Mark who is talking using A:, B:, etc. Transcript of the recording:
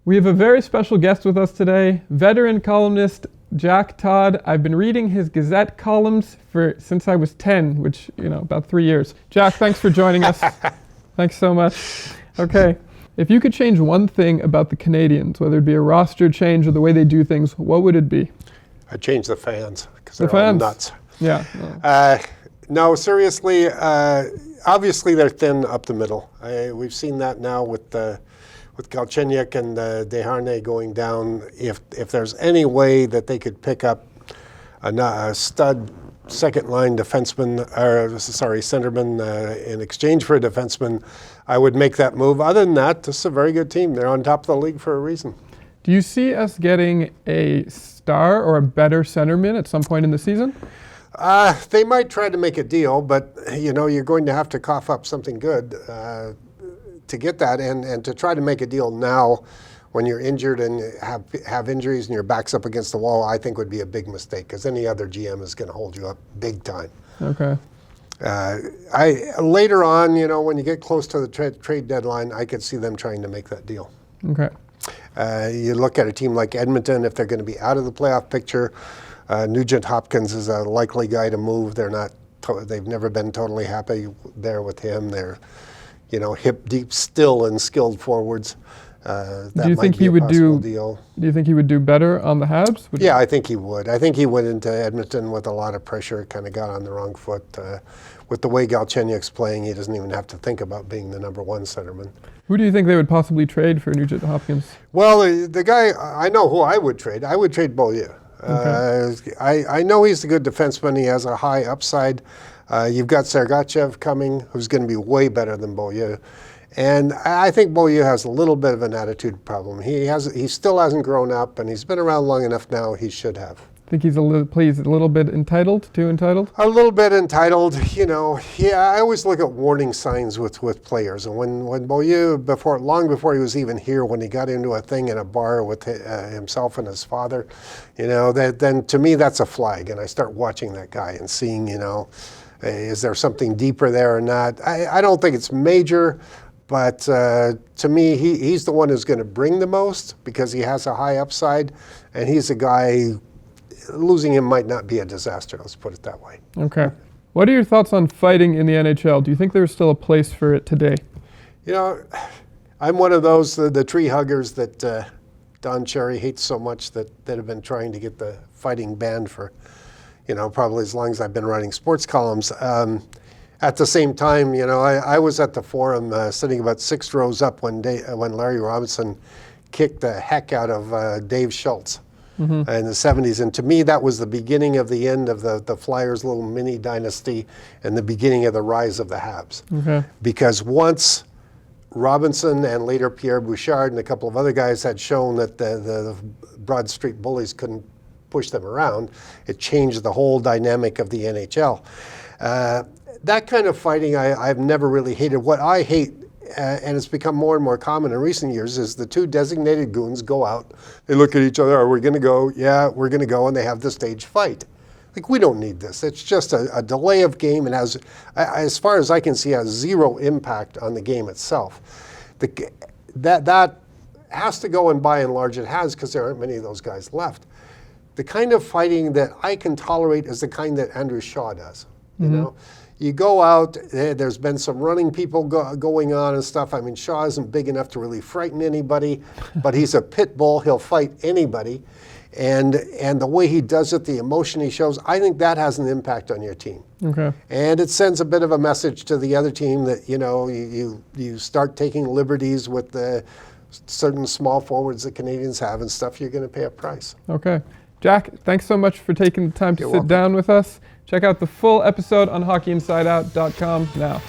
A: We have a very special guest with us today, veteran columnist Jack Todd. I've been reading his Gazette columns since I was 10, which, about 3 years. Jack, thanks for joining us. Thanks so much. Okay. If you could change one thing about the Canadiens, whether it be a roster change or the way they do things, what would it be?
B: I'd change the fans, because they're all nuts.
A: Yeah.
B: No, seriously, obviously they're thin up the middle. We've seen that now with Galchenyuk and Desharnais going down. If there's any way that they could pick up a stud second-line centerman in exchange for a defenseman, I would make that move. Other than that, this is a very good team. They're on top of the league for a reason.
A: Do you see us getting a star or a better centerman at some point in the season?
B: They might try to make a deal, but you're going to have to cough up something good to get that, and to try to make a deal now when you're injured and have injuries and your back's up against the wall, I think would be a big mistake, because any other GM is going to hold you up big time.
A: Okay.
B: Later on, when you get close to the trade deadline, I could see them trying to make that deal.
A: Okay.
B: You look at a team like Edmonton, if they're going to be out of the playoff picture, Nugent-Hopkins is a likely guy to move. They've never been totally happy there with him. They're, hip deep still and skilled forwards.
A: Do you think he would do better on the Habs?
B: Yeah, I think he would. I think he went into Edmonton with a lot of pressure, kind of got on the wrong foot. With the way Galchenyuk's playing, he doesn't even have to think about being the number one centerman.
A: Who do you think they would possibly trade for Nugent-Hopkins?
B: Well, the guy, I know who I would trade. I would trade Beaulieu. Okay. I know he's a good defenseman. He has a high upside. You've got Sergachev coming, who's going to be way better than Beaulieu. And I think Beaulieu has a little bit of an attitude problem. He still hasn't grown up, and he's been around long enough now. He should have.
A: I think he's a little bit entitled, too entitled?
B: A little bit entitled, I always look at warning signs with players. And when Beaulieu, long before he was even here, when he got into a thing in a bar with himself and his father, then to me that's a flag. And I start watching that guy and seeing, is there something deeper there or not? I don't think it's major. But to me, he's the one who's going to bring the most, because he has a high upside, and he's a guy, losing him might not be a disaster, let's put it that way.
A: Okay. What are your thoughts on fighting in the NHL? Do you think there's still a place for it today?
B: I'm one of those, the tree huggers that Don Cherry hates so much that have been trying to get the fighting banned for, probably as long as I've been writing sports columns. At the same time, I was at the Forum sitting about 6 rows up when Larry Robinson kicked the heck out of Dave Schultz in the 70s. And to me, that was the beginning of the end of the Flyers' little mini dynasty and the beginning of the rise of the Habs.
A: Okay.
B: Because once Robinson and later Pierre Bouchard and a couple of other guys had shown that the Broad Street bullies couldn't push them around, it changed the whole dynamic of the NHL. That kind of fighting I've never really hated. What I hate, and it's become more and more common in recent years, is the two designated goons go out, they look at each other, are we going to go? Yeah, we're going to go, and they have the stage fight. We don't need this. It's just a delay of game, and has, as far as I can see, has zero impact on the game itself. That has to go, and by and large it has, because there aren't many of those guys left. The kind of fighting that I can tolerate is the kind that Andrew Shaw does, You go out, there's been some running people going on and stuff. I mean, Shaw isn't big enough to really frighten anybody, but he's a pit bull. He'll fight anybody. And the way he does it, the emotion he shows, I think that has an impact on your team.
A: Okay.
B: And it sends a bit of a message to the other team that, you start taking liberties with the certain small forwards the Canadians have and stuff, you're going to pay a price.
A: Okay. Jack, thanks so much for taking the time to sit down with us. Check out the full episode on hockeyinsideout.com now.